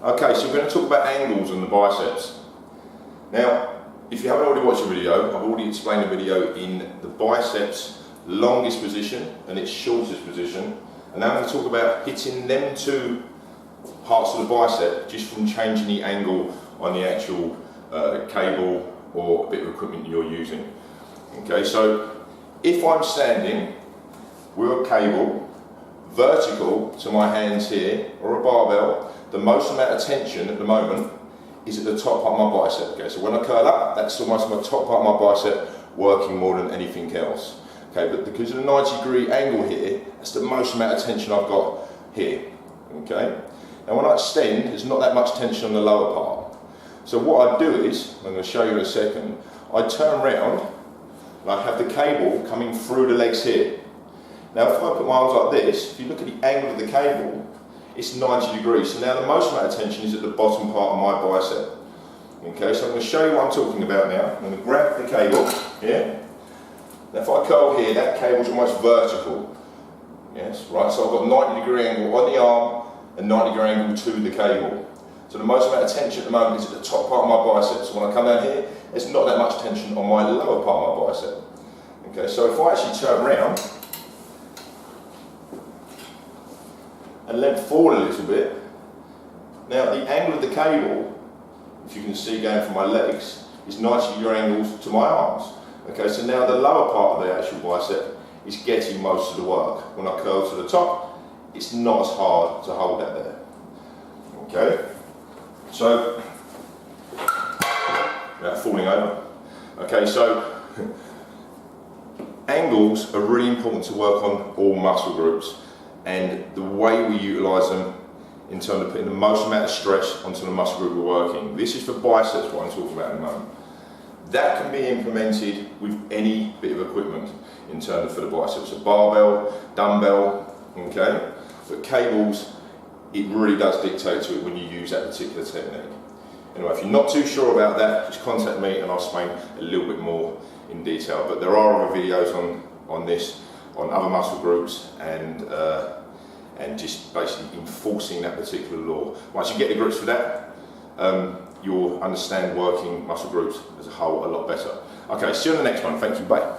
Okay, so we're going to talk about angles on the biceps. Now, if you haven't already watched the video, I've already explained the video in the biceps longest position and its shortest position. And now I'm going to talk about hitting them two parts of the bicep just from changing the angle on the actual cable or bit of equipment you're using. Okay, so if I'm standing with a cable vertical to my hands here, or a barbell, the most amount of tension at the moment is at the top part of my bicep. Okay, so when I curl up, that's almost my top part of my bicep working more than anything else. Okay, but because of the 90-degree angle here, that's the most amount of tension I've got here. Okay, now when I extend, there's not that much tension on the lower part. So what I do is, I'm going to show you in a second, I turn around and I have the cable coming through the legs here. Now if I put my arms like this, if you look at the angle of the cable, it's 90 degrees. So now the most amount of tension is at the bottom part of my bicep. Okay, so I'm going to show you what I'm talking about now. I'm going to grab the cable here. Now if I curl here, that cable's almost vertical. Yes, right, so I've got 90-degree angle on the arm and 90-degree angle to the cable. So the most amount of tension at the moment is at the top part of my bicep. So when I come down here, there's not that much tension on my lower part of my bicep. Okay, so if I actually turn around and let forward a little bit, now the angle of the cable, if you can see going from my legs, is 90-degree angles to my arms. Okay, so now the lower part of the actual bicep is getting most of the work. When I curl to the top, it's not as hard to hold that there. Okay, so without falling over. Okay, so angles are really important to work on all muscle groups, and the way we utilise them in terms of putting the most amount of stress onto the muscle group we're working. This is for biceps, what I'm talking about at the moment. That can be implemented with any bit of equipment in terms of for the biceps. A barbell, dumbbell, okay? But cables, it really does dictate to it when you use that particular technique. Anyway, if you're not too sure about that, just contact me and I'll explain a little bit more in detail. But there are other videos on this, on other muscle groups, and just basically enforcing that particular law. Once you get the grips for that, you'll understand working muscle groups as a whole a lot better. Okay, see you on the next one. Thank you, bye.